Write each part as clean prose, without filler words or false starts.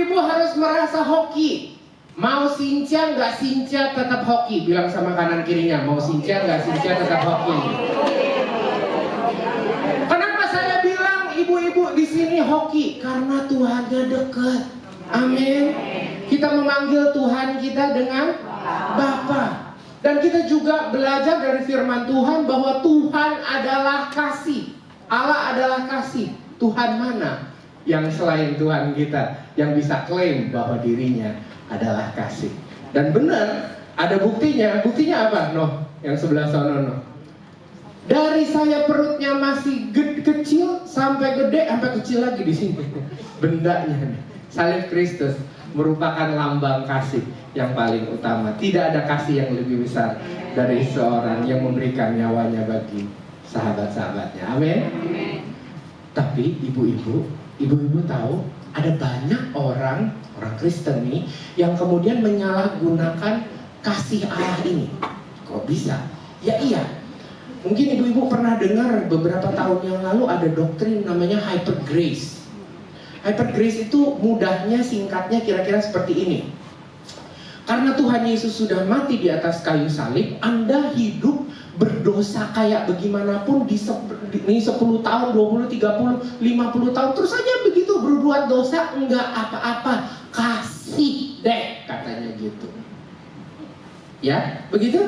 Ibu-ibu harus merasa hoki. Mau sincah nggak sincah tetap hoki. Bilang sama kanan kirinya, mau sincah nggak sincah tetap hoki. Kenapa saya bilang ibu-ibu di sini hoki? Karena Tuhannya dekat. Amin. Kita memanggil Tuhan kita dengan Bapa. Dan kita juga belajar dari firman Tuhan bahwa Tuhan adalah kasih. Allah adalah kasih. Tuhan mana yang selain Tuhan kita yang bisa klaim bahwa dirinya adalah kasih? Dan benar, ada buktinya. Buktinya apa? Noh, yang sebelah sana noh. Dari saya perutnya masih kecil sampai gede, sampai kecil lagi di sini. Bendanya nih. Salib Kristus merupakan lambang kasih yang paling utama. Tidak ada kasih yang lebih besar dari seorang yang memberikan nyawanya bagi sahabat-sahabatnya. Amin. Tapi ibu-ibu tahu ada banyak orang Kristen nih yang kemudian menyalahgunakan kasih Allah ini. Kok bisa? Ya iya. Mungkin ibu-ibu pernah dengar beberapa tahun yang lalu ada doktrin namanya hyper grace. Hyper grace itu mudahnya, singkatnya kira-kira seperti ini. Karena Tuhan Yesus sudah mati di atas kayu salib, Anda hidup berdosa kayak bagaimanapun di 10 tahun, 20, 30, 50 tahun. Terus saja begitu berbuat dosa, enggak apa-apa. Kasih deh, katanya gitu. Ya, begitu?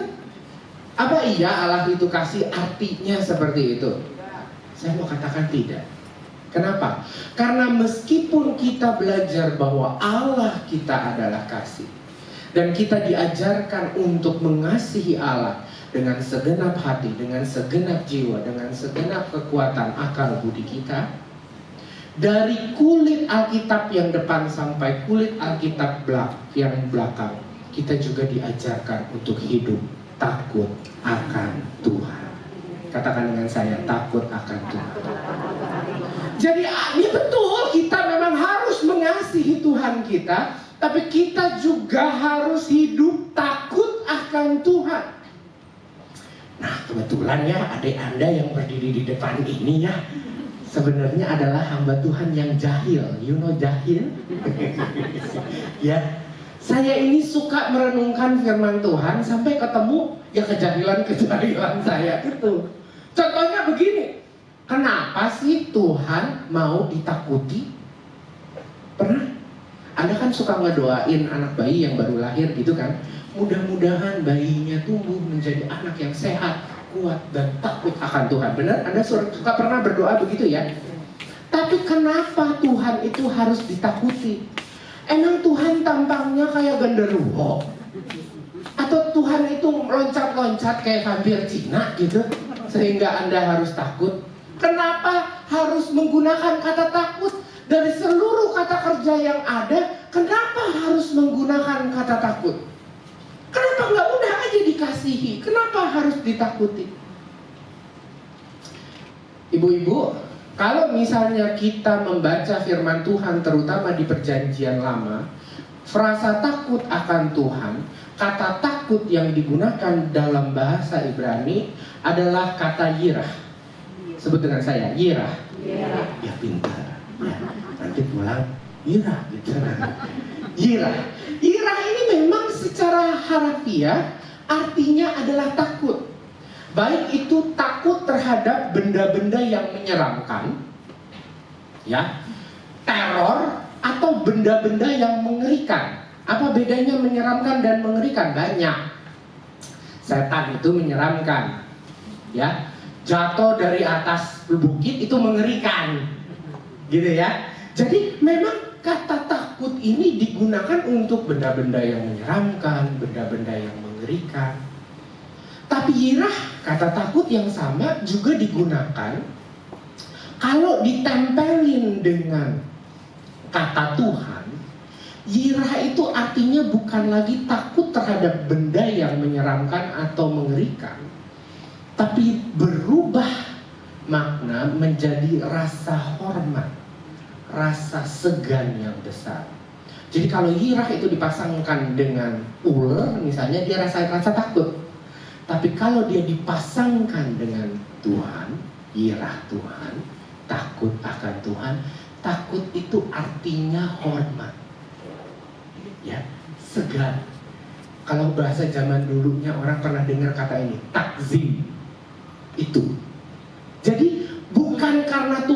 Apa iya Allah itu kasih artinya seperti itu? Saya mau katakan tidak. Kenapa? Karena meskipun kita belajar bahwa Allah kita adalah kasih, dan kita diajarkan untuk mengasihi Allah dengan segenap hati, dengan segenap jiwa, dengan segenap kekuatan akal budi kita, dari kulit Alkitab yang depan sampai kulit Alkitab yang belakang, kita juga diajarkan untuk hidup takut akan Tuhan. Katakan dengan saya, takut akan Tuhan. Jadi ini betul, kita memang harus mengasihi Tuhan kita, tapi kita juga harus hidup takut akan Tuhan. Nah, kebetulan ya adik Anda yang berdiri di depan ini ya, sebenarnya adalah hamba Tuhan yang jahil. You know jahil? Ya, saya ini suka merenungkan firman Tuhan sampai ketemu ya kejahilan saya gitu. Contohnya begini, kenapa sih Tuhan mau ditakuti? Pernah? Anda kan suka ngedoain anak bayi yang baru lahir gitu kan? Mudah-mudahan bayinya tumbuh menjadi anak yang sehat, kuat, dan takut akan Tuhan. Benar? Anda suka pernah berdoa begitu ya? Tapi kenapa Tuhan itu harus ditakuti? Emang Tuhan tampangnya kayak genderuwo? Atau Tuhan itu loncat-loncat kayak vampir Cina gitu? Sehingga Anda harus takut? Kenapa harus menggunakan kata takut? Dari seluruh kata kerja yang ada, kenapa harus menggunakan kata takut? Kenapa nggak udah aja dikasihi? Kenapa harus ditakuti? Ibu-ibu, kalau misalnya kita membaca firman Tuhan terutama di Perjanjian Lama, frasa takut akan Tuhan, kata takut yang digunakan dalam bahasa Ibrani adalah kata yirah. Sebut dengan saya, yirah. Ya pintar. Ya, nanti pulang yirah gitu. Yirah ini memang secara harafiah artinya adalah takut. Baik itu takut terhadap benda-benda yang menyeramkan, ya, teror atau benda-benda yang mengerikan. Apa bedanya menyeramkan dan mengerikan? Banyak. Setan itu menyeramkan, ya. Jatuh dari atas bukit itu mengerikan. Gitu ya. Jadi memang kata takut ini digunakan untuk benda-benda yang menyeramkan, benda-benda yang mengerikan. Tapi yirah, kata takut yang sama juga digunakan kalau ditempelin dengan kata Tuhan. Yirah itu artinya bukan lagi takut terhadap benda yang menyeramkan atau mengerikan, tapi berubah makna menjadi rasa hormat, rasa segan yang besar. Jadi kalau yirah itu dipasangkan dengan ular misalnya, dia rasa takut. Tapi kalau dia dipasangkan dengan Tuhan, yirah Tuhan, takut akan Tuhan, takut itu artinya hormat. segan. Kalau bahasa zaman dulunya orang pernah dengar kata ini, takzim. Itu. Jadi bukan karena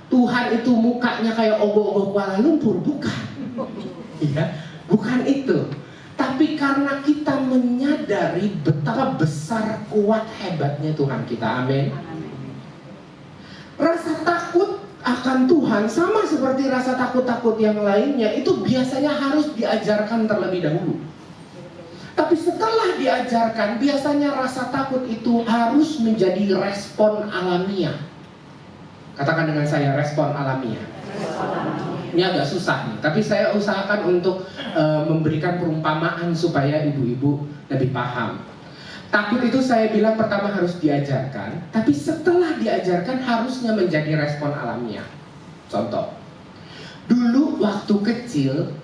Tuhan itu mukanya kayak ogoh-ogoh Kuala Lumpur, bukan. Iya, bukan itu. Tapi karena kita menyadari betapa besar, kuat, hebatnya Tuhan kita. Amin. Rasa takut akan Tuhan sama seperti rasa takut-takut yang lainnya, itu biasanya harus diajarkan terlebih dahulu. Tapi setelah diajarkan, biasanya rasa takut itu harus menjadi respon alamiah. Katakan dengan saya, respon alamiah. Ini agak susah nih, tapi saya usahakan untuk memberikan perumpamaan supaya ibu-ibu lebih paham. Takut itu saya bilang pertama harus diajarkan, tapi setelah diajarkan harusnya menjadi respon alamiah. Contoh, dulu waktu kecil,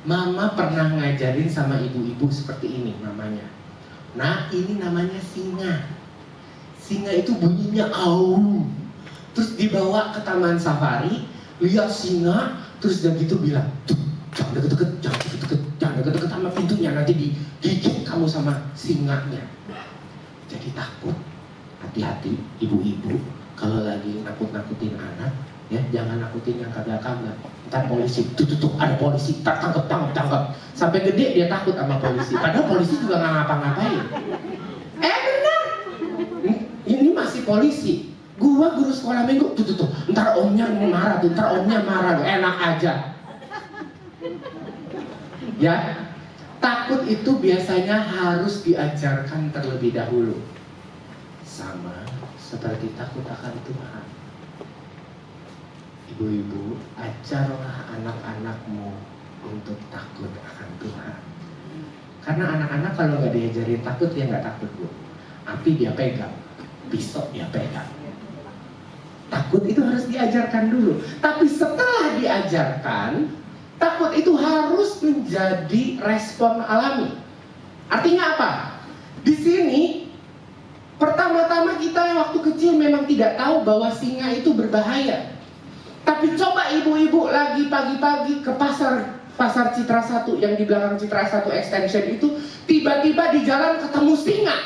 mama pernah ngajarin sama ibu-ibu seperti ini namanya. Nah, ini namanya singa. Singa itu bunyinya au. Terus dibawa ke taman safari, lihat singa, terus dia gitu bilang, tuh, jangan deket-deket, jangan deket-deket, jangan deket-deket sama pintunya, nanti digigit kamu sama singanya. Jadi takut. Hati-hati ibu-ibu kalau lagi nakut-nakutin anak, ya jangan nakutin yang kagak-kagak. Ntar polisi, tuh ada polisi, tangkap. Sampai gede dia takut sama polisi. Padahal polisi juga nggak ngapa-ngapain. Benar. Ini masih polisi. Gua guru sekolah minggu, tuh. Ntar omnya marah tuh, enak aja. Ya, takut itu biasanya harus diajarkan terlebih dahulu. Sama seperti takut akan Tuhan. Ibu-ibu, ajarlah anak-anakmu untuk takut akan Tuhan. Karena anak-anak kalau nggak diajarin takut, dia nggak takut, Bu. Api dia pegang, pisau dia pegang. Takut itu harus diajarkan dulu. Tapi setelah diajarkan, takut itu harus menjadi respon alami. Artinya apa? Di sini, pertama-tama kita waktu kecil memang tidak tahu bahwa singa itu berbahaya. Tapi coba ibu-ibu lagi pagi-pagi ke pasar Citra 1 yang di belakang Citra 1 Extension itu, tiba-tiba di jalan ketemu singa.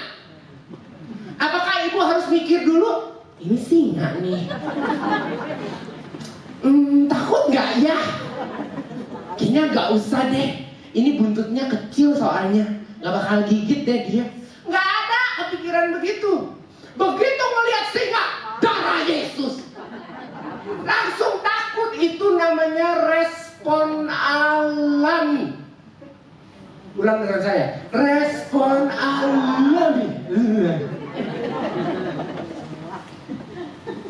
Apakah ibu harus mikir dulu? Ini singa nih. Takut nggak ya? Kayaknya nggak usah deh. Ini buntutnya kecil soalnya, nggak bakal gigit deh dia. Nggak ada kepikiran begitu. Begitu melihat singa, darah Yesus, langsung takut. Itu namanya respon alami. Ulang dengan saya, respon alami.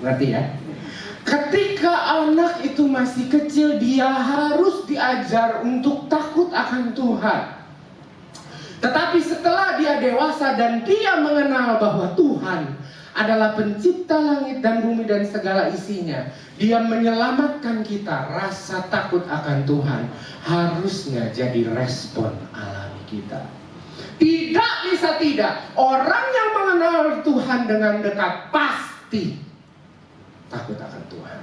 Ngerti ya? Ketika anak itu masih kecil, dia harus diajar untuk takut akan Tuhan. Tetapi setelah dia dewasa dan dia mengenal bahwa Tuhan adalah pencipta langit dan bumi dan segala isinya, dia menyelamatkan kita. Rasa takut akan Tuhan harusnya jadi respon alami kita. Tidak bisa tidak, orang yang mengenal Tuhan dengan dekat pasti takut akan Tuhan.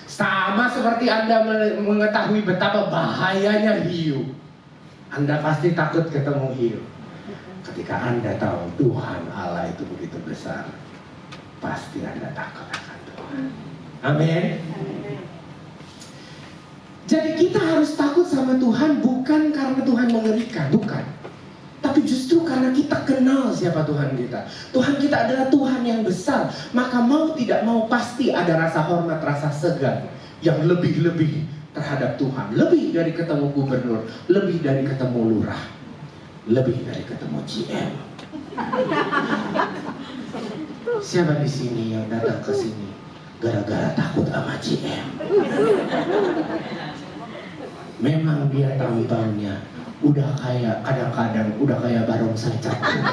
Sama seperti Anda mengetahui betapa bahayanya hiu, Anda pasti takut ketemu hiu. Ketika Anda tahu Tuhan Allah itu begitu besar, pasti Anda takut akan Tuhan. Amin. Jadi kita harus takut sama Tuhan bukan karena Tuhan mengerikan, bukan. Tapi justru karena kita kenal siapa Tuhan kita. Tuhan kita adalah Tuhan yang besar. Maka mau tidak mau pasti ada rasa hormat, rasa segan yang lebih-lebih terhadap Tuhan. Lebih dari ketemu gubernur, lebih dari ketemu lurah, lebih dari ketemu GM. Siapa di sini yang datang ke sini gara-gara takut sama GM? Memang dia tampangnya udah kayak, kadang-kadang udah kayak barongsai capung.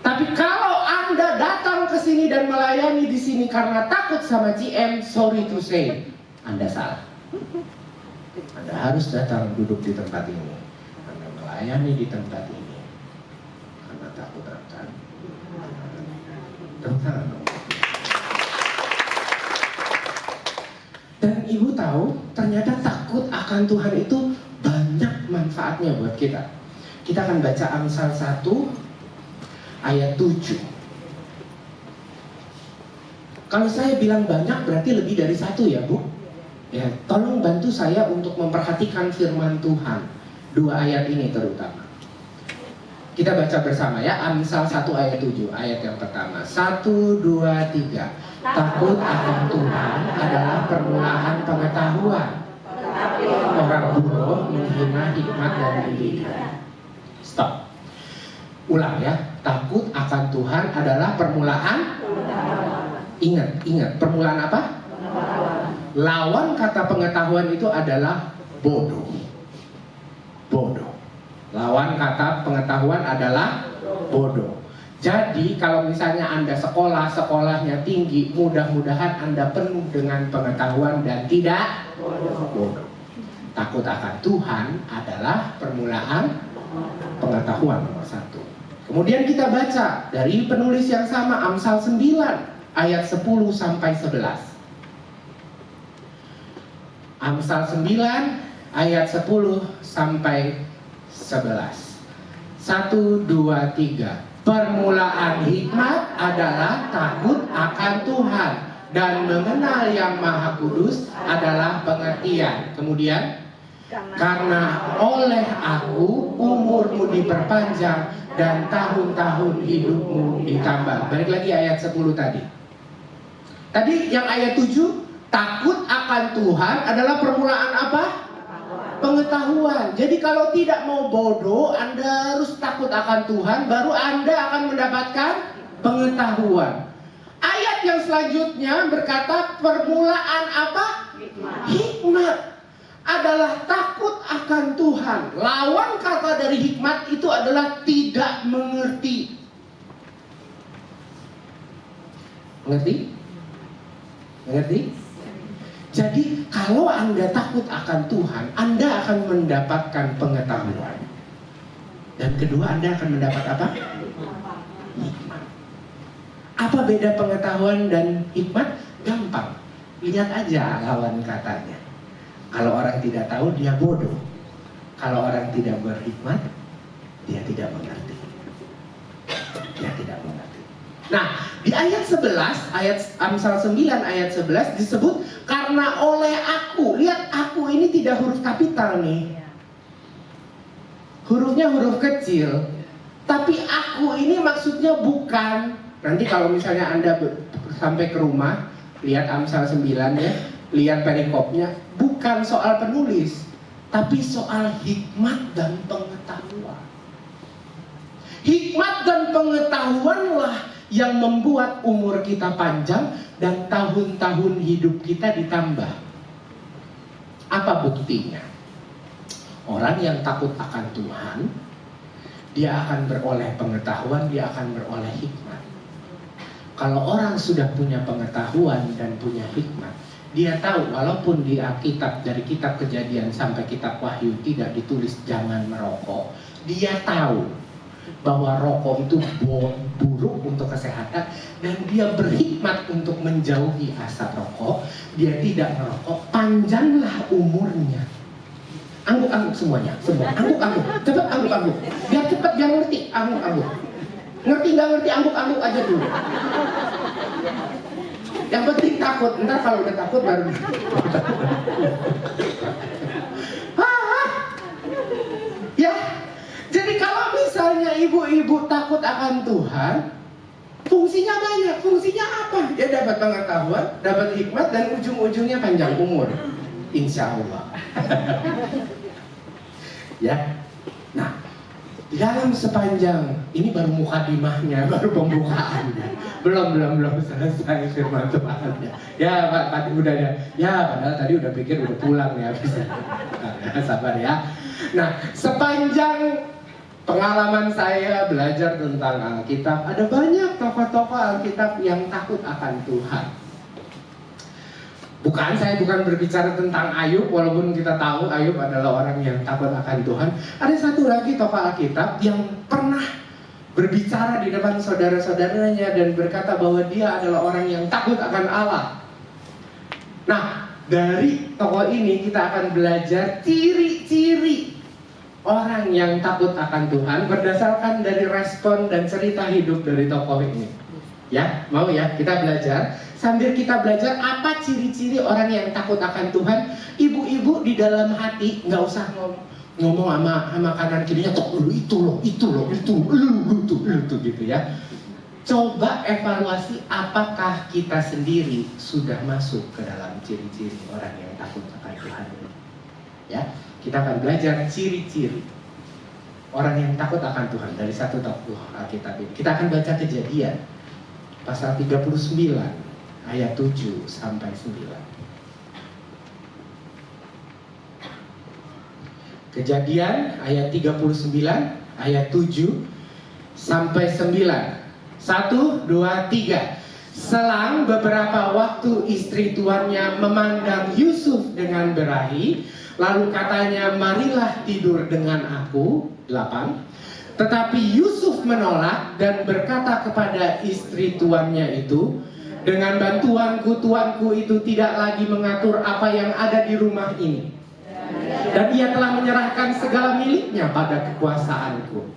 Tapi kalau Anda datang ke sini dan melayani di sini karena takut sama GM, sorry to say, Anda salah. Anda harus datang duduk di tempat ini, Anda melayani di tempat ini karena takut akan Tuhan. Dan ibu tahu, ternyata takut akan Tuhan itu banyak manfaatnya buat kita. Kita akan baca Amsal 1 ayat 7. Kalau saya bilang banyak berarti lebih dari satu ya Bu. Ya, tolong bantu saya untuk memperhatikan firman Tuhan. 2 ayat ini terutama. Kita baca bersama ya, Amsal 1 ayat 7, ayat yang pertama. 1, 2, 3. Takut akan Tuhan adalah permulaan pengetahuan. Orang bodoh menghina hikmat dan pendidikan. Stop. Ulang ya. Takut akan Tuhan adalah permulaan. Ingat, permulaan apa? Lawan kata pengetahuan itu adalah bodoh. Bodoh. Lawan kata pengetahuan adalah bodoh. Jadi kalau misalnya Anda sekolahnya tinggi, mudah-mudahan Anda penuh dengan pengetahuan dan tidak bodoh. Takut akan Tuhan adalah permulaan pengetahuan nomor 1. Kemudian kita baca dari penulis yang sama, Amsal 9 ayat 10 sampai 11. Amsal 9 ayat 10 sampai 11. 1, 2, 3. Permulaan hikmat adalah takut akan Tuhan, dan mengenal yang Maha Kudus adalah pengertian. Kemudian, karena oleh aku umurmu diperpanjang dan tahun-tahun hidupmu ditambah. Balik lagi ayat 10 tadi. Tadi yang ayat 7, takut akan Tuhan adalah permulaan apa? Pengetahuan. Jadi kalau tidak mau bodoh, Anda harus takut akan Tuhan, baru Anda akan mendapatkan pengetahuan. Ayat yang selanjutnya berkata permulaan apa? Hikmat adalah takut akan Tuhan. Lawan kata dari hikmat itu adalah tidak mengerti. Mengerti? Mengerti? Jadi kalau Anda takut akan Tuhan, Anda akan mendapatkan pengetahuan. Dan kedua, Anda akan mendapat apa? Hikmat. Apa beda pengetahuan dan hikmat? Gampang. Lihat aja lawan katanya. Kalau orang tidak tahu, dia bodoh. Kalau orang tidak berhikmat, dia tidak mengerti. Dia tidak mengerti. Nah, di ayat 11, ayat Amsal 9 ayat 11 disebut karena oleh aku. Lihat, aku ini tidak huruf kapital nih. Hurufnya huruf kecil. Tapi aku ini maksudnya bukan. Nanti kalau misalnya Anda sampai ke rumah, lihat Amsal 9 ya, lihat perikopnya, bukan soal penulis, tapi soal hikmat dan pengetahuan. Hikmat dan pengetahuanlah yang membuat umur kita panjang dan tahun-tahun hidup kita ditambah. Apa buktinya? Orang yang takut akan Tuhan, dia akan beroleh pengetahuan, dia akan beroleh hikmat. Kalau orang sudah punya pengetahuan dan punya hikmat, dia tahu walaupun di Alkitab, dari kitab Kejadian sampai kitab Wahyu tidak ditulis jangan merokok, dia tahu bahwa rokok itu buruk untuk kesehatan, dan dia berhikmat untuk menjauhi asap rokok. Dia tidak merokok, panjanglah umurnya. Angguk-angguk semuanya, semua angguk-angguk, cepat angguk-angguk, biar cepat biar ngerti, angguk-angguk. Ngerti nggak ngerti, angguk-angguk aja dulu. Yang penting takut, ntar kalau udah takut baru. Ya. Jadi kalau misalnya ibu-ibu takut akan Tuhan, fungsinya banyak. Fungsinya apa? Dia dapat pengetahuan, dapat hikmat, dan ujung-ujungnya panjang umur. Insya Allah. Ya. Nah, di dalam sepanjang ini baru mukadimahnya, baru pembukaannya. Belum selesai firman Tuhan. Ya Pak, tadi udah ya. Ya padahal tadi udah pikir udah pulang ya. Nah, sabar ya. Nah, sepanjang pengalaman saya belajar tentang Alkitab, ada banyak tokoh-tokoh Alkitab yang takut akan Tuhan. Saya bukan berbicara tentang Ayub, walaupun kita tahu Ayub adalah orang yang takut akan Tuhan. Ada satu lagi tokoh Alkitab yang pernah berbicara di depan saudara-saudaranya dan berkata bahwa dia adalah orang yang takut akan Allah. Nah, dari tokoh ini kita akan belajar ciri-ciri orang yang takut akan Tuhan berdasarkan dari respon dan cerita hidup dari tokoh ini. Ya, mau ya kita belajar. Sambil kita belajar apa ciri-ciri orang yang takut akan Tuhan. Ibu-ibu di dalam hati nggak usah ngomong sama kanan kirinya, kok lu itu loh, lu tuh gitu ya. Coba evaluasi apakah kita sendiri sudah masuk ke dalam ciri-ciri orang yang takut akan Tuhan. Ya, kita akan belajar ciri-ciri orang yang takut akan Tuhan dari satu tokoh Alkitab ini. Kita akan baca Kejadian pasal 39 ayat 7 sampai 9. Kejadian ayat 39 ayat 7 sampai 9. 1, 2, 3. Selang beberapa waktu istri tuannya memandang Yusuf dengan berahi, lalu katanya, marilah tidur dengan aku. 8. Tetapi Yusuf menolak dan berkata kepada istri tuannya itu, dengan bantuanku tuanku itu tidak lagi mengatur apa yang ada di rumah ini, dan ia telah menyerahkan segala miliknya pada kekuasaanku.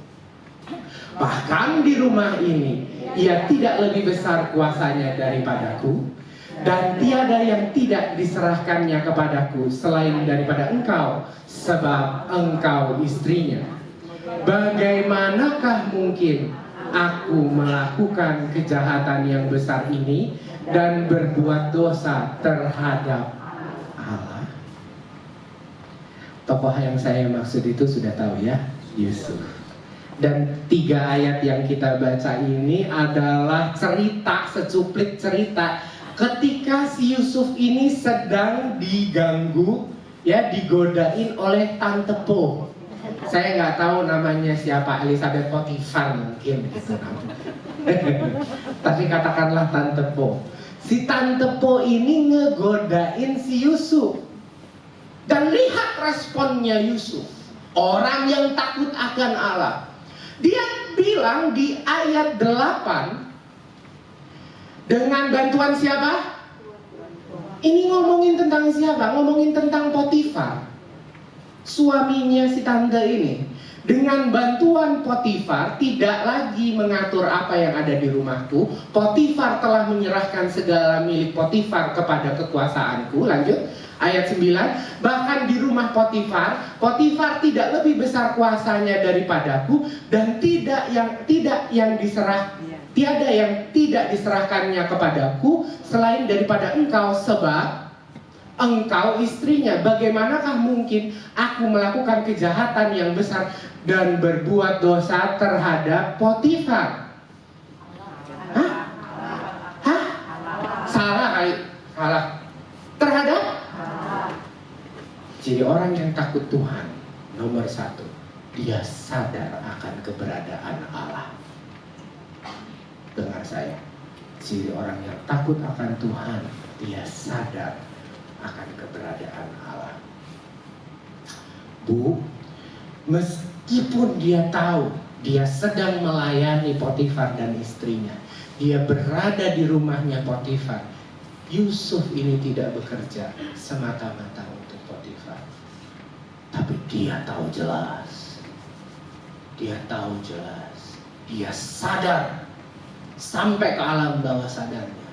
Bahkan di rumah ini ia tidak lebih besar kuasanya daripadaku, dan tiada yang tidak diserahkannya kepadaku selain daripada engkau, sebab engkau istrinya. Bagaimanakah mungkin aku melakukan kejahatan yang besar ini dan berbuat dosa terhadap Allah? Tokoh yang saya maksud itu sudah tahu ya, Yusuf. Dan 3 ayat yang kita baca ini adalah cerita, secuplik cerita ketika si Yusuf ini sedang diganggu, ya, digodain oleh Tante Po. Saya nggak tahu namanya siapa, Elizabeth Potifar mungkin gitu namanya. Tapi katakanlah Tante Po. Si Tante Po ini ngegodain si Yusuf. Dan lihat responnya Yusuf, orang yang takut akan Allah. Dia bilang di ayat 8, dengan bantuan siapa? Ini ngomongin tentang siapa? Ngomongin tentang Potifar, suaminya si tante ini. Dengan bantuan Potifar, tidak lagi mengatur apa yang ada di rumahku. Potifar telah menyerahkan segala milik Potifar kepada kekuasaanku. Lanjut, ayat 9. Bahkan di rumah Potifar, Potifar tidak lebih besar kuasanya daripadaku, dan tiada yang tidak diserahkannya kepadaku selain daripada engkau, sebab engkau istrinya. Bagaimanakah mungkin aku melakukan kejahatan yang besar dan berbuat dosa terhadap Potifar? Hah? Salah kali. Salah. Terhadap? Jadi orang yang takut Tuhan, nomor 1, dia sadar akan keberadaan Allah. Dengar saya, ciri orang yang takut akan Tuhan, dia sadar akan keberadaan Allah. Bu, meskipun dia tahu dia sedang melayani Potifar dan istrinya, dia berada di rumahnya Potifar, Yusuf ini tidak bekerja semata-mata untuk Potifar. Tapi dia tahu jelas, dia sadar sampai ke alam bawah sadarnya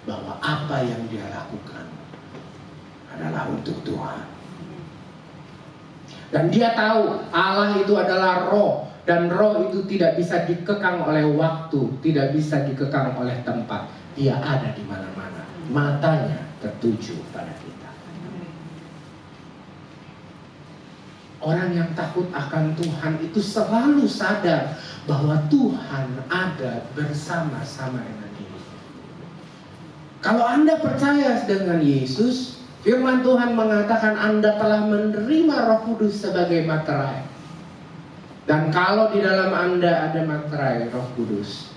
bahwa apa yang dia lakukan adalah untuk Tuhan. Dan dia tahu Allah itu adalah roh, dan roh itu tidak bisa dikekang oleh waktu, tidak bisa dikekang oleh tempat. Dia ada di mana-mana, matanya tertuju pada kita. Orang yang takut akan Tuhan itu selalu sadar bahwa Tuhan ada bersama-sama dengan dia. Kalau Anda percaya dengan Yesus, firman Tuhan mengatakan Anda telah menerima Roh Kudus sebagai materai. Dan kalau di dalam Anda ada materai Roh Kudus,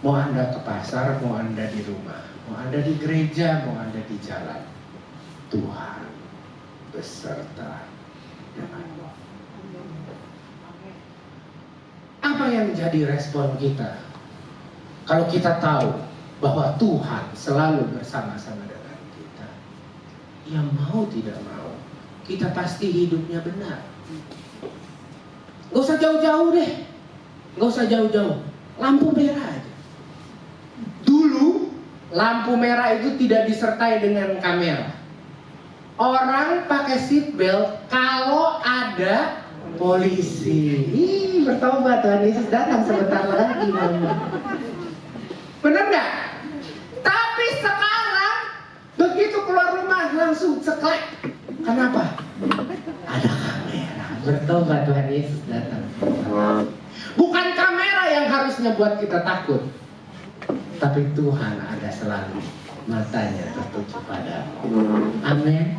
mau Anda ke pasar, mau Anda di rumah, mau Anda di gereja, mau Anda di jalan, Tuhan beserta denganmu. Apa yang jadi respon kita kalau kita tahu bahwa Tuhan selalu bersama-sama dengan kita? Ya mau tidak mau, kita pasti hidupnya benar. Gak usah jauh-jauh deh. Gak usah jauh-jauh. Lampu merah aja. Dulu lampu merah itu tidak disertai dengan kamera. Orang pakai seat belt kalau ada polisi. Bertobat, Tuhan Yesus datang sebentar lagi. Bener nggak? Tapi sekarang begitu keluar rumah langsung ceklek. Kenapa? Ada kamera. Bertobat, Tuhan Yesus datang. Bukan kamera yang harusnya buat kita takut, tapi Tuhan ada selalu, matanya tertuju padamu. Amin.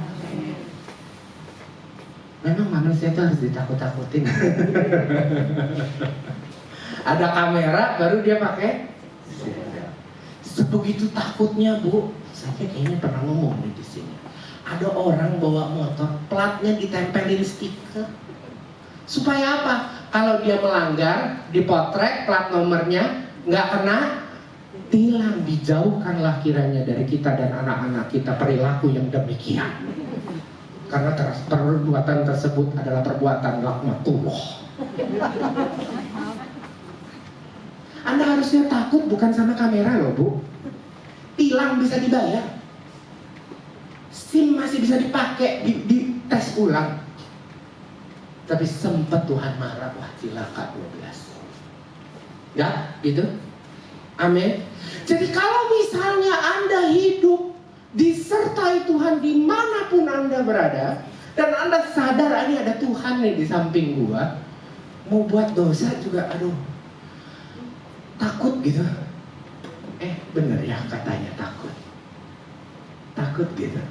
Memang manusia itu harus ditakut-takutin. Ada kamera baru dia pakai. Sebegitu takutnya, Bu. Saya kayaknya pernah ngomong di sini. Ada orang bawa motor, platnya ditempelin stiker. Supaya apa? Kalau dia melanggar, dipotret plat nomornya, nggak kena tilang. Dijauhkanlah kiranya dari kita dan anak-anak kita perilaku yang demikian. Karena perbuatan tersebut adalah perbuatan laknatullah. Anda harusnya takut bukan sama kamera loh, Bu. Tilang bisa dibayar. SIM masih bisa dipakai, di tes ulang. Tapi sempat Tuhan marah, wah cilaka 12. Ya, gitu. Amin. Jadi kalau misalnya Anda hidup disertai Tuhan dimanapun Anda berada, dan Anda sadar ini ada Tuhan nih di samping gua, mau buat dosa juga, aduh, takut gitu. Bener ya katanya takut. Takut gitu.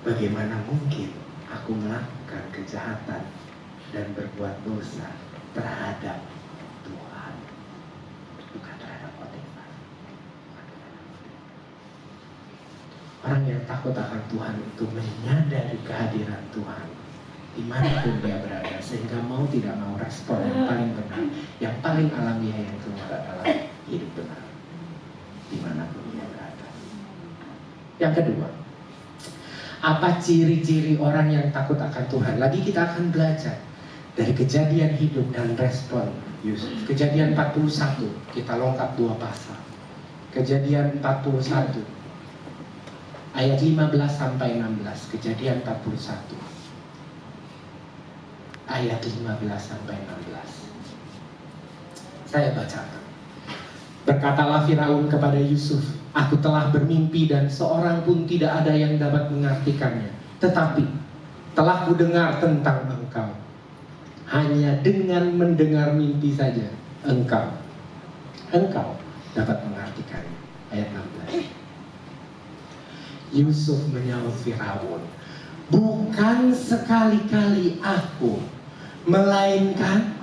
Bagaimana mungkin aku melakukan kejahatan dan berbuat dosa terhadap Tuhan, bukan terhadap Potifar. Orang yang takut akan Tuhan itu menyadari kehadiran Tuhan dimanapun dia berada, sehingga mau tidak mau respon yang paling benar, yang paling alamiah yang keluar adalah hidup benar dimanapun dia berada. Yang kedua, apa ciri-ciri orang yang takut akan Tuhan? Lagi kita akan belajar dari kejadian hidup dan respon Yusuf. Kejadian 41, kita lengkap 2 pasal. Kejadian 41 ayat 15 sampai 16. Kejadian 41 ayat 15 sampai 16. Saya bacakan. Berkatalah Firaun kepada Yusuf, aku telah bermimpi dan seorang pun tidak ada yang dapat mengartikannya. Tetapi telah kudengar tentang engkau. Hanya dengan mendengar mimpi saja engkau dapat mengartikannya. Ayat 16. Yusuf menjawab Firaun, bukan sekali-kali aku, melainkan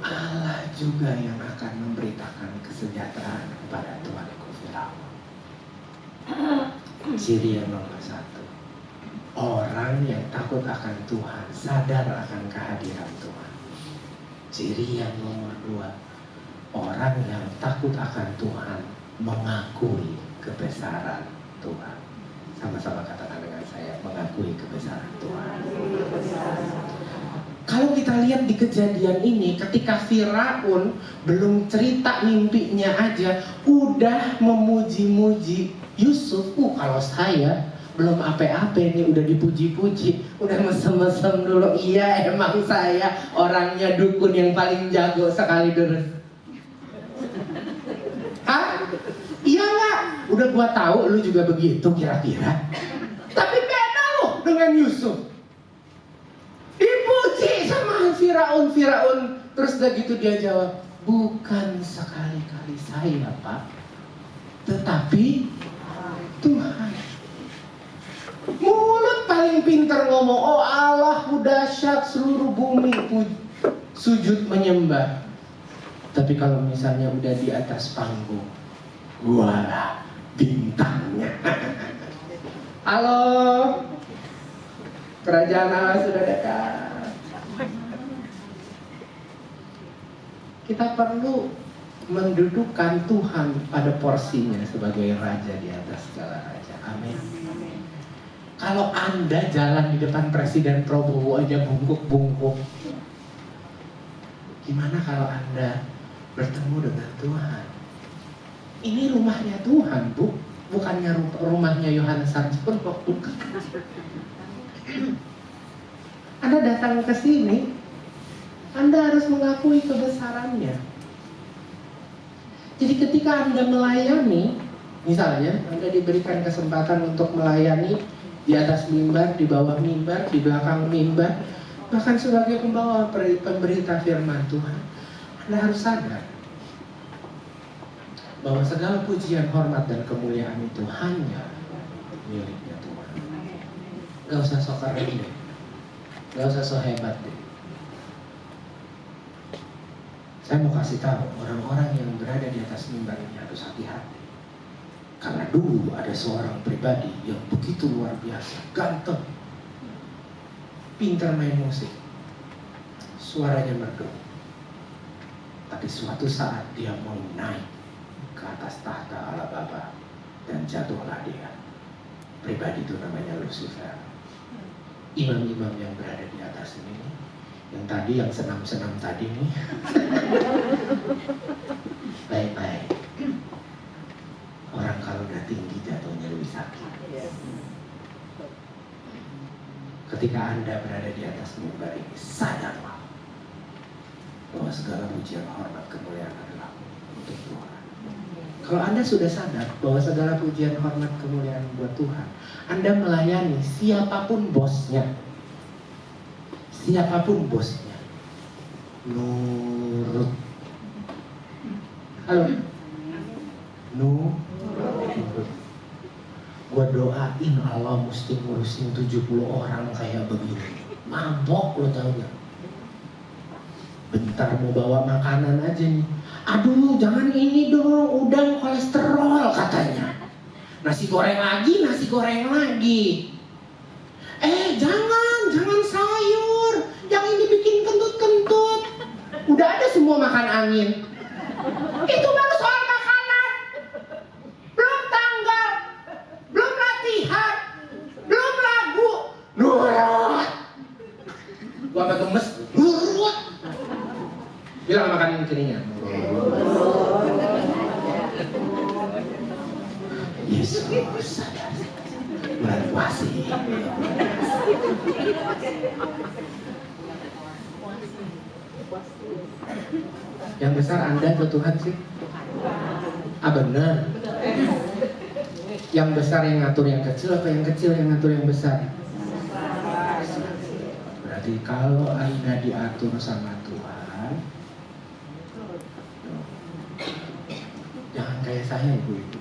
Allah juga yang akan memberitakan kesejahteraan kepada tuanku Firaun. Ciri yang nomor 1, orang yang takut akan Tuhan, sadar akan kehadiran Tuhan. Ciri yang nomor 2, orang yang takut akan Tuhan mengakui kebesaran Tuhan. Sama-sama katakan dengan saya, mengakui kebesaran Tuhan. Kalau kita lihat di kejadian ini, ketika Firaun belum cerita mimpinya aja, udah memuji-muji Yusuf. Kalau saya belum apa-apa nih, udah dipuji-puji, udah mesem-mesem dulu. Iya, emang saya orangnya dukun yang paling jago sekali terus. Hah? Iya nggak? Udah gua tahu lu juga begitu kira-kira. Tapi beda loh dengan Yusuf. Dipuji sama Firaun. Terus udah gitu dia jawab, bukan sekali-kali saya, Pak, tetapi Tuhan. Mulut paling pintar ngomong, oh Allah dahsyat, seluruh bumi sujud menyembah. Tapi kalau misalnya udah di atas panggung, gualah bintangnya. Halo, kerajaan Allah sudah dekat. Kita perlu mendudukkan Tuhan pada porsinya sebagai raja di atas segala raja. Amin. Kalau Anda jalan di depan Presiden Prabowo aja bungkuk-bungkuk, Gimana kalau Anda bertemu dengan Tuhan? Ini rumahnya Tuhan, Bu. Bukannya rumahnya Yohanes Sarjono, bukan. Anda datang ke sini, Anda harus mengakui kebesarannya. Jadi ketika Anda melayani, misalnya Anda diberikan kesempatan untuk melayani di atas mimbar, di bawah mimbar, di belakang mimbar, bahkan sebagai pembawa pemberita firman Tuhan, Anda harus sadar bahwa segala pujian, hormat, dan kemuliaan itu hanya miliknya Tuhan. Gak usah sok keren deh, gak usah sok hebat deh. Saya mau kasih tahu orang-orang yang berada di atas mimbar ini harus hati-hati. Karena dulu ada seorang pribadi yang begitu luar biasa, ganteng, pintar main musik, suaranya merdu. Tapi suatu saat dia mau naik ke atas tahta ala Bapa dan jatuhlah dia. Pribadi itu namanya Lucifer. Imam-imam yang berada di atas ini, yang tadi yang senam-senam tadi nih, baik-baik. Orang kalau udah tinggi jatuhnya lebih sakit. Ketika Anda berada di atas mimbar ini, sadarlah bahwa segala pujian, hormat, kemuliaan adalah untuk Tuhan. Kalau Anda sudah sadar bahwa segala pujian, hormat, kemuliaan buat Tuhan, Anda melayani siapapun bosnya. Siapapun bosnya. Nurut. Halo? Nurut. Gua doain Allah mesti ngurusin 70 orang kayak begini. Mabok lo tau gak? Bentar mau bawa makanan aja nih. Aduh jangan ini dong, udang kolesterol katanya. Nasi goreng lagi, nasi goreng lagi. Jangan sayur. Yang ini bikin kentut-kentut. Udah ada semua makan angin. Itu baru soal makanan. Belum tanggal, belum latihan, belum lagu. Nurut. Gua sampai gemes. Nurut. Bilang makan kirinya. Yesus sadar. Bulan puasa. Yang besar Anda atau Tuhan sih? Benar. Yang besar yang ngatur yang kecil atau yang kecil yang ngatur yang besar? Berarti kalau Anda diatur sama Tuhan, jangan kayak saya ibu-ibu.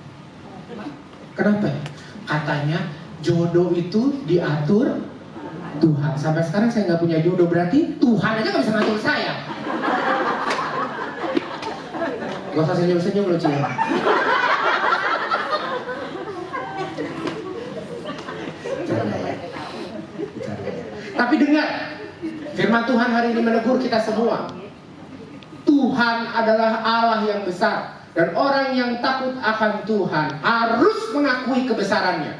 Kenapa? Katanya jodoh itu diatur Tuhan. Sampai sekarang saya nggak punya jodoh, berarti Tuhan aja nggak bisa ngatur saya. Gak usah senyum-senyum loh Cil. Tapi dengar, firman Tuhan hari ini menegur kita semua. Tuhan adalah Allah yang besar. Dan orang yang takut akan Tuhan harus mengakui kebesarannya.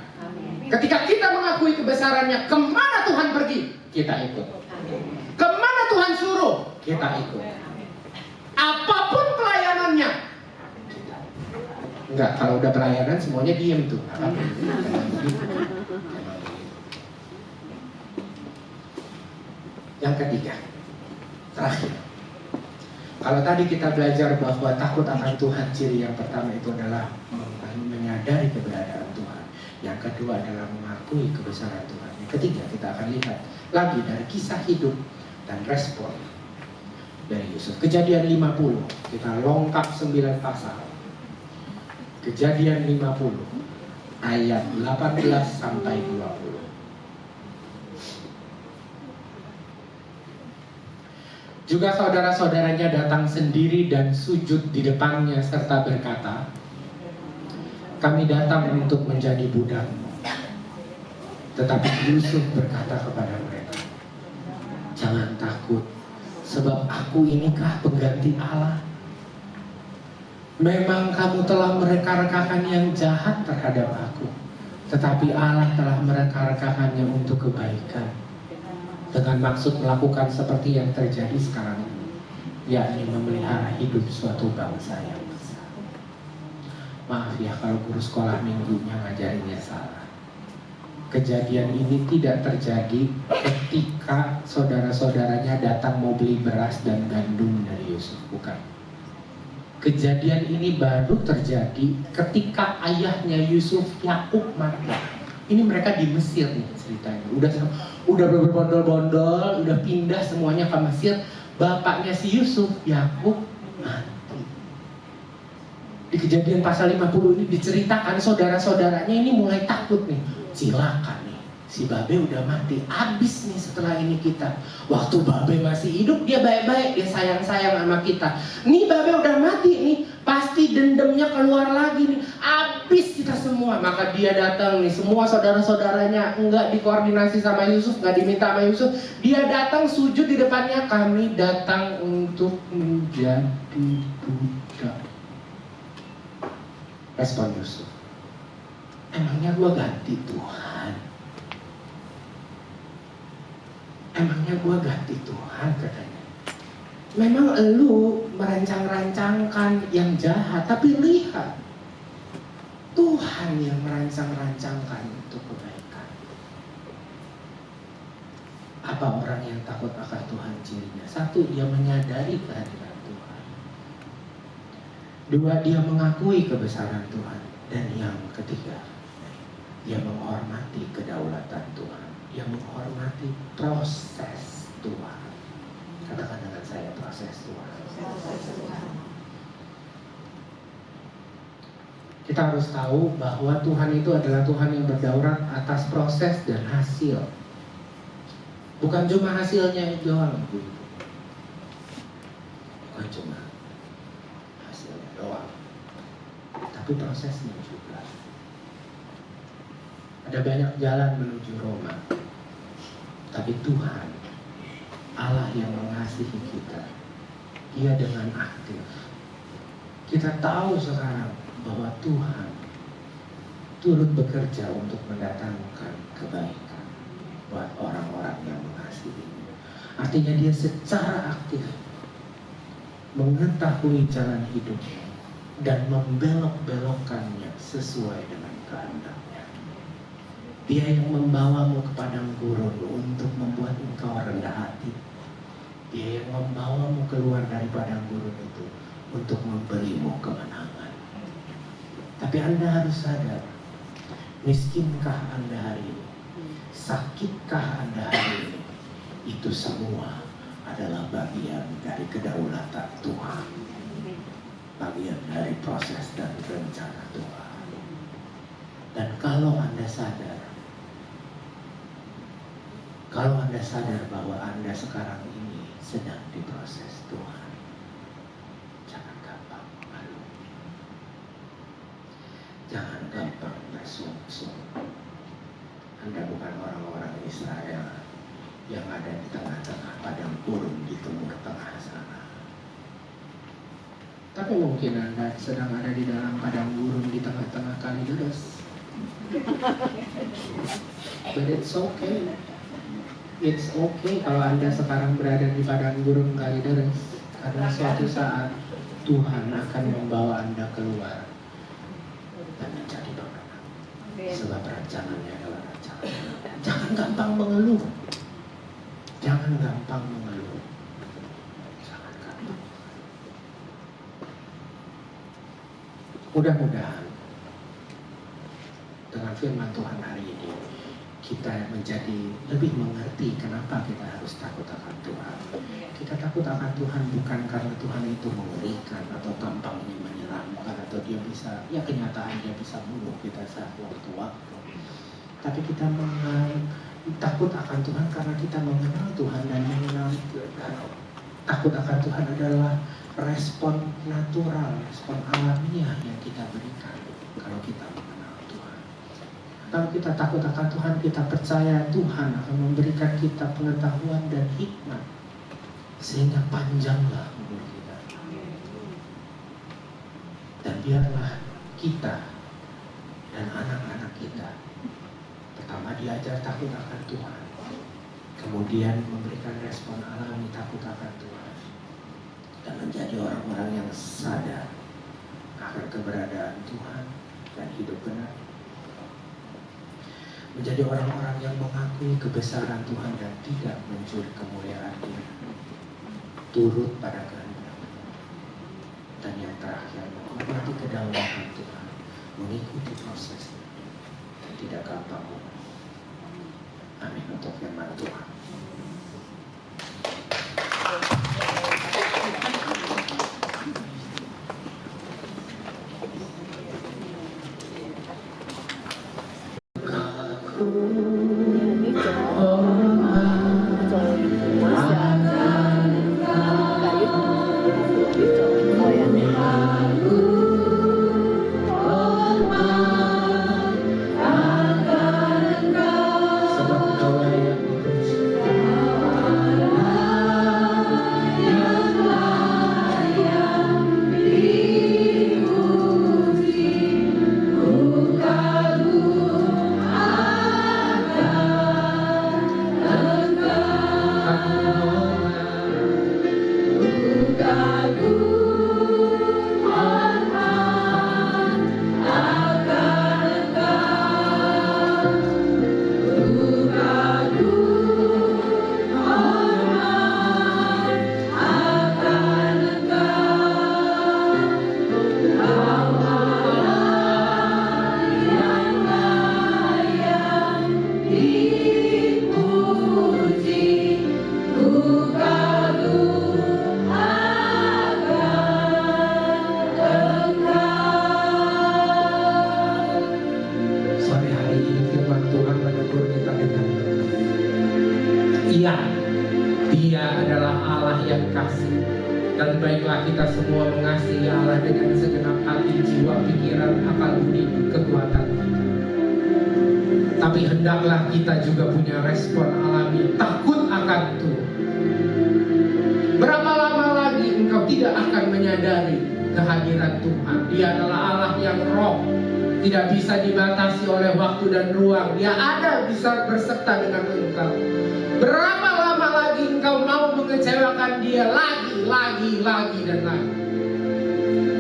Ketika kita mengakui kebesarannya, kemana Tuhan pergi, kita ikut. Kemana Tuhan suruh, kita ikut. Apapun pelayanannya. Enggak, kalau udah pelayanan semuanya diem tuh. Yang ketiga, terakhir. Kalau tadi kita belajar bahwa takut akan Tuhan, ciri yang pertama itu adalah menyadari keberadaan Tuhan. Yang kedua adalah mengakui kebesaran Tuhan. Yang ketiga kita akan lihat lagi dari kisah hidup dan respon dari Yusuf. Kejadian 50, kita lengkap 9 pasal. Kejadian 50 ayat 18 sampai 20. Juga saudara-saudaranya datang sendiri dan sujud di depannya serta berkata, kami datang untuk menjadi budakmu. Tetapi Yusuf berkata kepada mereka, jangan takut, sebab aku inikah pengganti Allah. Memang kamu telah mereka-rekakan yang jahat terhadap aku, tetapi Allah telah mereka-rekakannya untuk kebaikan, dengan maksud melakukan seperti yang terjadi sekarang ini. yakni memelihara hidup suatu bangsa yang besar. Maaf ya kalau guru sekolah minggunya ngajarinnya salah. Kejadian ini tidak terjadi ketika saudara-saudaranya datang mau beli beras dan gandum dari Yusuf, bukan. Kejadian ini baru terjadi ketika ayahnya Yusuf, Yakub, mati. Ini mereka di Mesir nih ceritanya. Udah berbondol-bondol, udah pindah semuanya ke Mesir. Bapaknya si Yusuf, Yakub, mati. Di Kejadian pasal 50 ini diceritakan saudara-saudaranya ini mulai takut nih. Silakan nih, si Babe udah mati, abis nih setelah ini kita. Waktu Babe masih hidup dia baik-baik, dia sayang-sayang sama kita. Nih Babe udah mati nih, pasti dendamnya keluar lagi nih, abis kita semua. Maka dia datang nih, semua saudara-saudaranya enggak dikoordinasi sama Yusuf, enggak diminta sama Yusuf. Dia datang sujud di depannya, kami datang untuk menjadi budak. Respon Yusuf, emangnya gua ganti Tuhan? Emangnya gua ganti Tuhan, katanya. Memang elu merancang-rancangkan yang jahat, tapi lihat Tuhan yang merancang-rancangkan untuk kebaikan. Apa orang yang takut akan Tuhan cirinya? Satu, dia menyadari kehadiran Tuhan. Dua, dia mengakui kebesaran Tuhan. Dan yang ketiga, dia menghormati kedaulatan Tuhan. Dia menghormati proses Tuhan. Katakan dengan saya, proses Tuhan. Kita harus tahu bahwa Tuhan itu adalah Tuhan yang berdaulat atas proses dan hasil. Bukan cuma hasilnya doang. Bukan cuma hasilnya doang, tapi prosesnya juga. Ada banyak jalan menuju Roma, tapi Tuhan, Allah yang mengasihi kita, Dia dengan aktif. Kita tahu sekarang bahwa Tuhan turut bekerja untuk mendatangkan kebaikan buat orang-orang yang mengasihinya. Artinya Dia secara aktif mengetahui jalan hidupnya dan membelok-belokkannya sesuai dengan kehendaknya. Dia yang membawamu ke padang gurun untuk membuat engkau rendah hati. Dia yang membawamu keluar dari padang gurun itu untuk memberimu kemenangan. Tapi Anda harus sadar, miskinkah Anda hari ini? Sakitkah Anda hari ini? Itu semua adalah bagian dari kedaulatan Tuhan. Bagian dari proses dan rencana Tuhan. Dan kalau Anda sadar bahwa Anda sekarang ini sedang diproses Tuhan, jangan gampang malu. Jangan gampang bersungsung. Anda bukan orang-orang Israel yang ada di tengah-tengah padang gurun di timur tengah sana. Tapi mungkin Anda sedang ada di dalam padang gurun di tengah-tengah Kalideres. But it's okay. It's okay kalau Anda sekarang berada di padang gurun Kalideres, karena suatu saat Tuhan akan membawa Anda keluar dan menjadi pemenang. Sebab rancangannya adalah rancangan. Jangan gampang mengeluh. Jangan gampang mengeluh. Jangan gampang. Mudah-mudahan dengan firman Tuhan hari ini kita menjadi lebih mengerti kenapa kita harus takut akan Tuhan. Kita takut akan Tuhan bukan karena Tuhan itu mengerikan atau gampangnya menyeramkan atau dia bisa, ya kenyataan dia bisa bunuh kita saat waktu-waktu. Tapi kita takut akan Tuhan karena kita mengenal Tuhan dan mengenal takut akan Tuhan adalah respon natural, respon alamiah yang kita berikan kalau kita mengenal Tuhan. Kalau kita takut akan Tuhan, kita percaya Tuhan akan memberikan kita pengetahuan dan hikmat sehingga panjanglah umur kita. Dan biarlah kita dan anak-anak kita pertama diajar takut akan Tuhan, kemudian memberikan respon alami takut akan Tuhan, dan menjadi orang-orang yang sadar akan keberadaan Tuhan dan hidup benar. Menjadi orang-orang yang mengakui kebesaran Tuhan dan tidak mencuri kemuliaan Dia. Turut pada kehendak. Dan yang terakhir, menghormati kedaulatan Tuhan, mengikuti prosesnya, dan tidak gampang. Amin untuk firman Tuhan. Iya, Dia adalah Allah yang kasih. Dan baiklah kita semua mengasihi Allah dengan segenap hati, jiwa, pikiran, akal budi, kekuatan kita. Tapi hendaklah kita juga punya respon alami, takut akan Tuhan. Berapa lama lagi engkau tidak akan menyadari kehadiran Tuhan? Dia adalah Allah yang roh, tidak bisa dibatasi oleh waktu dan ruang. Dia ada, bisa berserta dengan engkau. Berapa lama lagi engkau mau mengecewakan Dia lagi dan lagi?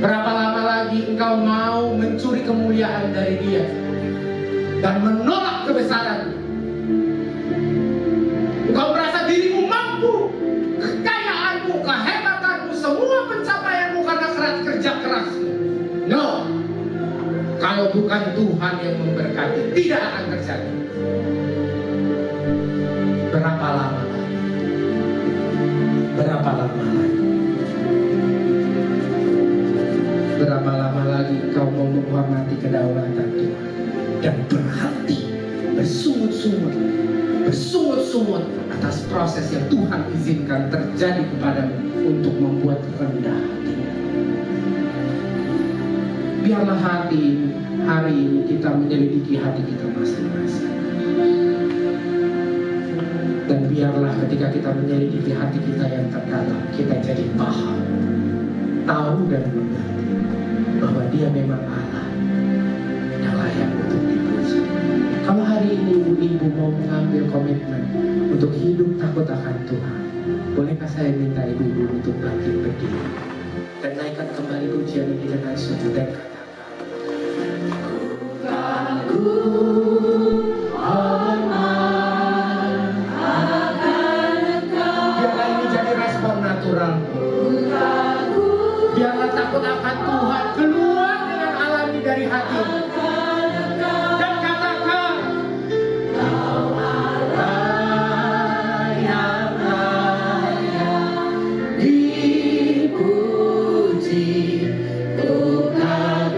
Berapa lama lagi engkau mau mencuri kemuliaan dari Dia dan menolak kebesaran? Engkau merasa dirimu mampu, kekayaanmu, kehebatanmu, semua pencapaianmu karena kerja kerasmu. No, kalau bukan Tuhan yang memberkati, tidak akan terjadi. Berapa lama lagi? Berapa lama lagi? Berapa lama lagi kau mau menghormati kedaulatan Tuhan dan berhenti bersungut-sungut atas proses yang Tuhan izinkan terjadi kepadamu untuk membuat rendah hatimu? Biarlah hari ini kita menyelidiki hati kita masing-masing. Dan biarlah ketika kita menyelidiki hati kita yang terdalam, kita jadi paham, tahu dan mengerti bahwa Dia memang Allah yang layak untuk dipuji. Kalau hari ini ibu-ibu mau mengambil komitmen untuk hidup takut akan Tuhan, bolehkah saya minta ibu-ibu untuk bangkit berdiri dan naikkan kembali pujian ini dengan sujud dan katakan, biarlah takut akan Tuhan keluar dengan alami dari hati dan katakan, Kau Allah yang layak dipuji, Tuhan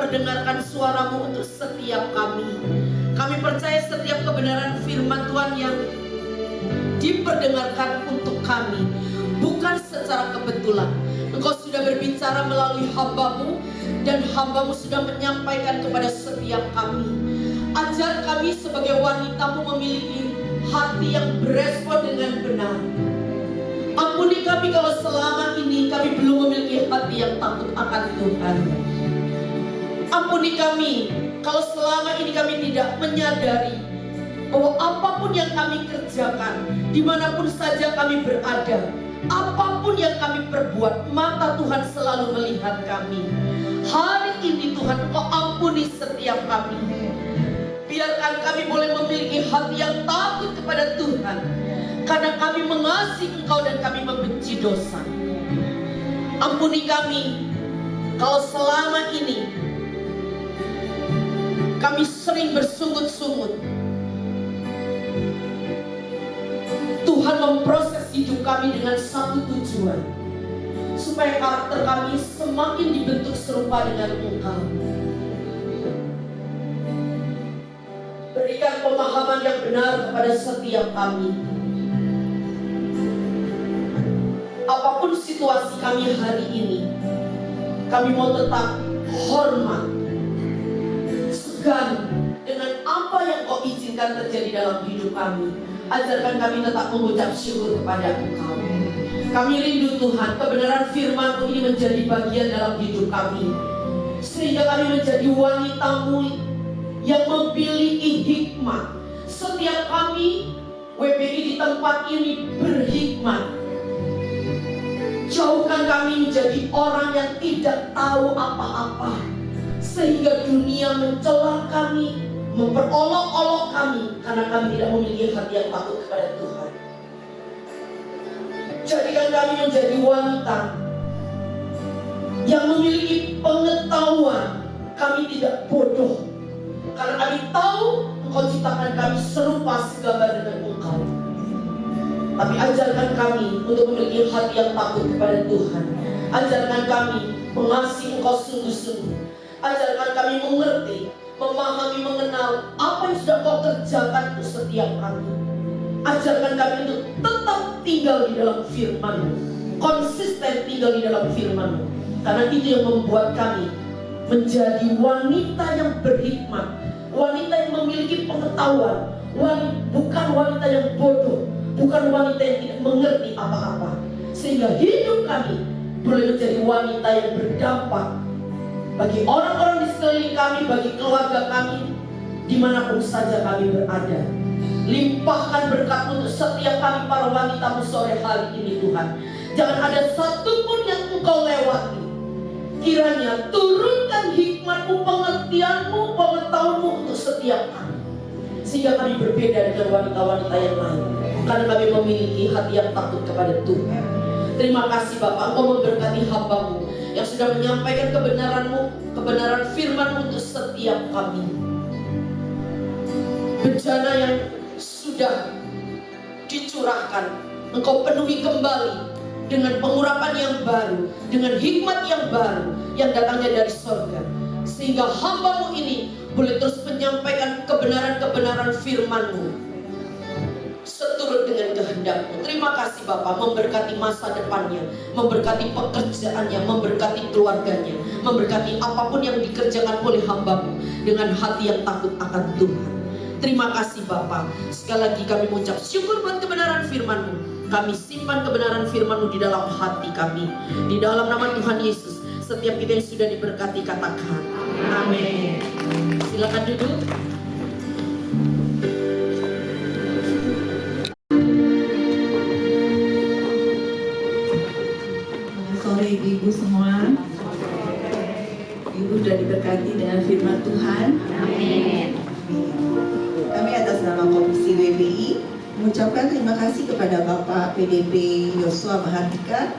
memperdengarkan suara-Mu untuk setiap kami. Kami percaya setiap kebenaran firman Tuhan yang diperdengarkan untuk kami bukan secara kebetulan. Engkau sudah berbicara melalui hamba-Mu, dan hamba-Mu sudah menyampaikan kepada setiap kami. Ajar kami sebagai wanita-Mu memiliki hati yang berespon dengan benar. Ampuni kami kalau selama ini kami belum memiliki hati yang takut akan Tuhan. Ampuni kami kalau selama ini kami tidak menyadari bahwa apapun yang kami kerjakan, dimanapun saja kami berada, apapun yang kami perbuat, mata Tuhan selalu melihat kami. Hari ini Tuhan, Engkau ampuni setiap kami. Biarkan kami boleh memiliki hati yang takut kepada Tuhan, karena kami mengasihi Engkau dan kami membenci dosa. Ampuni kami kalau selama ini kami sering bersungut-sungut. Tuhan memproses hidup kami dengan satu tujuan, supaya karakter kami semakin dibentuk serupa dengan Engkau. Berikan pemahaman yang benar kepada setiap kami. Apapun situasi kami hari ini, kami mau tetap hormat, segan dengan apa yang Kau izinkan terjadi dalam hidup kami. Ajarkan kami tetap mengucap syukur kepada Engkau. Kami rindu Tuhan, kebenaran firman-Mu ini menjadi bagian dalam hidup kami, sehingga kami menjadi wanita-Mu yang memiliki hikmat. Setiap kami WBI di tempat ini berhikmat. Jauhkan kami menjadi orang yang tidak tahu apa-apa, sehingga dunia mencela kami, memperolok-olok kami, karena kami tidak memiliki hati yang takut kepada Tuhan. Jadikan kami menjadi wanita yang memiliki pengetahuan. Kami tidak bodoh, karena kami tahu Engkau ciptakan kami serupa segambar dengan Engkau. Tapi ajarkan kami untuk memiliki hati yang takut kepada Tuhan. Ajarkan kami mengasihi Engkau sungguh-sungguh. Ajarkan kami mengerti, memahami, mengenal apa yang sudah Kau kerjakan untuk setiap kami. Ajarkan kami untuk tetap tinggal di dalam firman-Mu, konsisten tinggal di dalam firman-Mu, karena itu yang membuat kami menjadi wanita yang berhikmat, wanita yang memiliki pengetahuan, bukan wanita yang bodoh, bukan wanita yang tidak mengerti apa-apa, sehingga hidup kami boleh menjadi wanita yang berdampak bagi orang-orang di sekeliling kami, bagi keluarga kami, dimanapun saja kami berada. Limpahkan berkat untuk setiap kami para wanita-Mu sore hari ini Tuhan. Jangan ada satupun yang Engkau lewati. Kiranya turunkan hikmat-Mu, pengertian-Mu, pengetahuan-Mu untuk setiap kami, sehingga kami berbeda dengan wanita-wanita yang lain, karena kami memiliki hati yang takut kepada Tuhan. Terima kasih Bapak, Engkau memberkati hamba-Mu yang sudah menyampaikan kebenaran-Mu, kebenaran firman-Mu untuk setiap kami. Bencana yang sudah dicurahkan, Engkau penuhi kembali dengan pengurapan yang baru, dengan hikmat yang baru yang datangnya dari sorga, sehingga hamba-Mu ini boleh terus menyampaikan kebenaran-kebenaran firman-Mu seturut dengan kehendak-Mu. Terima kasih Bapak, memberkati masa depannya, memberkati pekerjaannya, memberkati keluarganya, memberkati apapun yang dikerjakan oleh hamba-Mu dengan hati yang takut akan Tuhan. Terima kasih Bapak. Sekali lagi kami mengucap syukur buat kebenaran firman-Mu. Kami simpan kebenaran firman-Mu di dalam hati kami. Di dalam nama Tuhan Yesus, setiap kita yang sudah diberkati katakan amin. Silakan duduk. Sore ibu semua. Ibu sudah diberkati dengan firman Tuhan. Amin. Kami atas nama Komisi WBI mengucapkan terima kasih kepada Bapak PDP Yosua Mahardika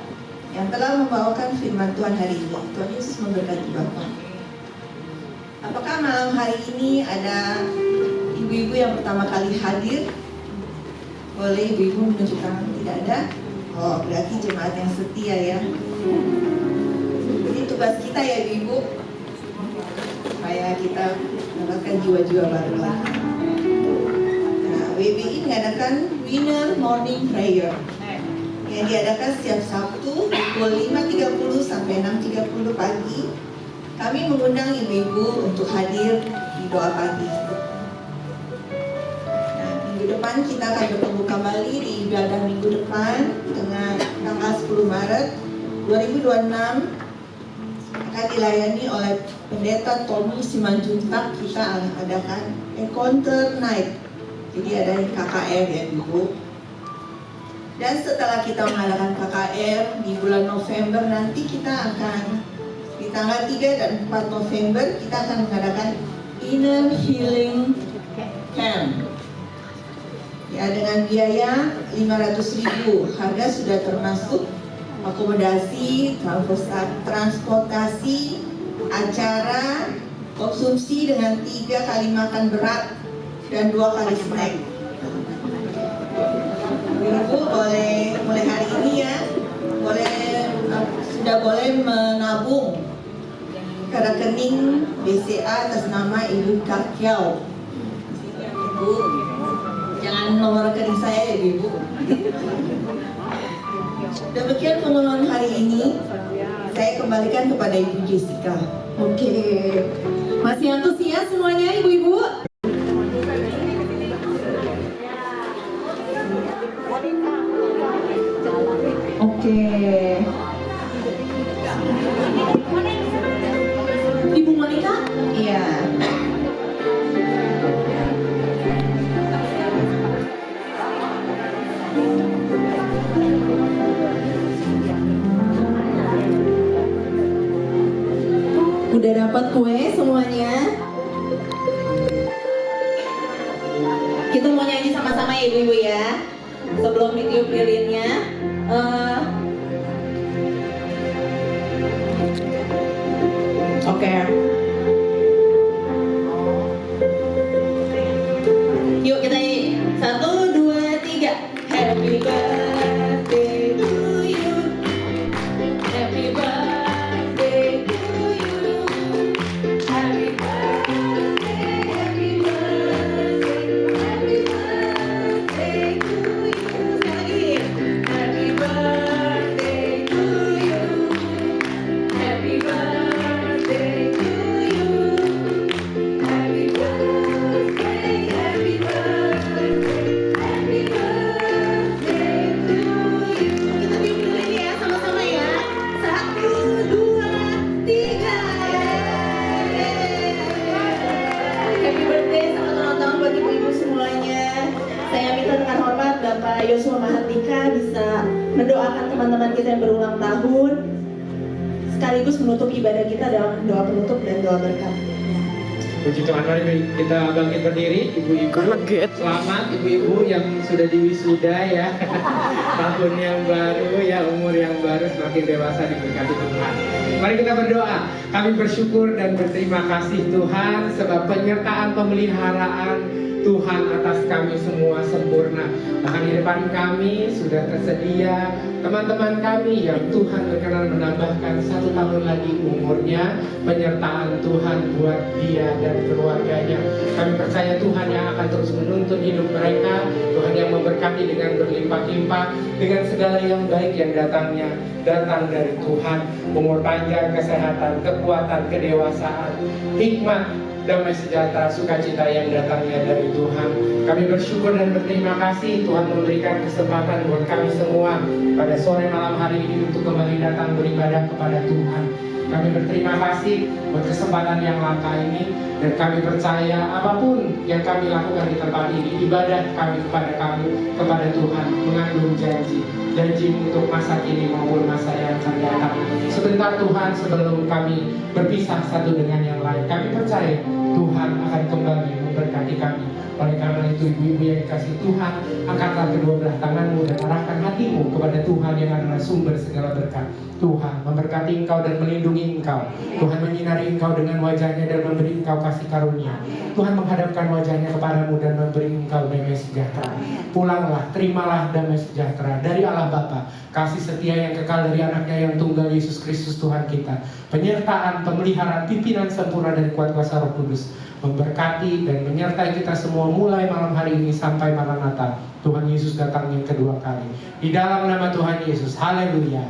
yang telah membawakan firman Tuhan hari ini. Tuhan Yesus memberkati Bapak. Apakah malam hari ini ada ibu-ibu yang pertama kali hadir? Boleh ibu-ibu menunjuk tangan? Tidak ada? Oh, berarti jemaat yang setia ya. Ini tugas kita ya ibu-ibu. supaya kita mendapatkan jiwa-jiwa baru lagi. Nah, WBI mengadakan Winner Morning Prayer yang diadakan setiap Sabtu pukul 5.30 sampai 6.30 pagi. Kami mengundang ibu-ibu untuk hadir di doa pagi. Nah, minggu depan kita akan bertemu kembali di ibadah minggu depan dengan tanggal 10 Maret 2026 akan dilayani oleh Pendeta Tommy Simanjuntak. Kita adakan Encounter Night. Jadi ada KKR ya Ibu. Dan setelah kita mengadakan KKR di bulan November nanti kita akan di tanggal 3 dan 4 November kita akan mengadakan Inner Healing Camp. Ya, dengan biaya 500.000. Harga sudah termasuk akomodasi, transportasi, acara, konsumsi dengan 3 kali makan berat dan 2 kali snack. Ibu boleh mulai hari ini ya, sudah boleh menabung ke rekening BCA atas nama Ibu Kakyau. Ibu, jangan nomor rekening saya ya Ibu. Demikian pengumuman hari ini. Saya kembalikan kepada Ibu Jessica. Oke, masih antusias semuanya ibu-ibu? Oke. Ibu Monica? Iya. Udah dapat kue semuanya? Kita mau nyanyi sama-sama ya ibu-ibu ya. Sebelum ditiup lilinnya, oke. Yuk kita nyanyi. 1, 2, 3. Happy birthday to you. Happy birthday to you. Happy birthday, happy birthday, happy birthday to you. Sekali lagi. Happy birthday to you. Happy birthday to you. Happy birthday, happy birthday, happy birthday to you. Kita tiup lilin ya sama-sama ya. 1, 2, 3. Happy birthday, selamat ulang tahun buat ibu-ibu semuanya. Saya minta dengan hormat Bapak Yosua Mahardika bisa mendoakan teman-teman kita yang berulang tahun sekaligus menutup ibadah kita dalam doa penutup dan doa berkat. Puji Tuhan, mari kita bangkit berdiri, ibu-ibu. Selamat ibu-ibu yang sudah diwisuda ya. Tahun yang baru ya, umur yang baru, semakin dewasa diberkati Tuhan. Mari kita berdoa. Kami bersyukur dan berterima kasih Tuhan sebab penyertaan pemeliharaan Tuhan atas kami semua sempurna. Bahkan di depan kami sudah tersedia teman-teman kami yang Tuhan berkenan menambahkan 1 tahun lagi umurnya. Penyertaan Tuhan buat dia dan keluarganya. Kami percaya Tuhan yang akan terus menuntun hidup mereka. Tuhan yang memberkati dengan berlimpah-limpah dengan segala yang baik yang datang dari Tuhan. Umur panjang, kesehatan, kekuatan, kedewasaan, hikmat, damai sejahtera, sukacita yang datangnya dari Tuhan. Kami bersyukur dan berterima kasih Tuhan memberikan kesempatan buat kami semua pada sore malam hari ini untuk kembali datang beribadah kepada Tuhan. Kami berterima kasih buat kesempatan yang langka ini dan kami percaya apapun yang kami lakukan di tempat ini, ibadah kami kepada Tuhan mengandung janji untuk masa kini maupun masa yang akan datang. Sebentar Tuhan sebelum kami berpisah satu dengan yang lain, kami percaya Tuhan akan kembali memberkati kami. Oleh karena itu ibu-ibu yang dikasih Tuhan, angkatlah kedua belah tanganmu dan arahkan hatimu kepada Tuhan yang adalah sumber segala berkat. Tuhan memberkati engkau dan melindungi engkau. Tuhan menyinari engkau dengan wajahnya dan memberi engkau kasih karunia. Tuhan menghadapkan wajahnya kepadamu dan memberi engkau damai sejahtera. Pulanglah, terimalah damai sejahtera dari Allah Bapa, kasih setia yang kekal dari anaknya yang tunggal Yesus Kristus Tuhan kita, penyertaan, pemeliharaan, pimpinan sempurna dari kuat kuasa Roh Kudus, memberkati dan menyertai kita semua mulai malam hari ini sampai Maranatha. Tuhan Yesus datang yang kedua kali. Di dalam nama Tuhan Yesus. Haleluya.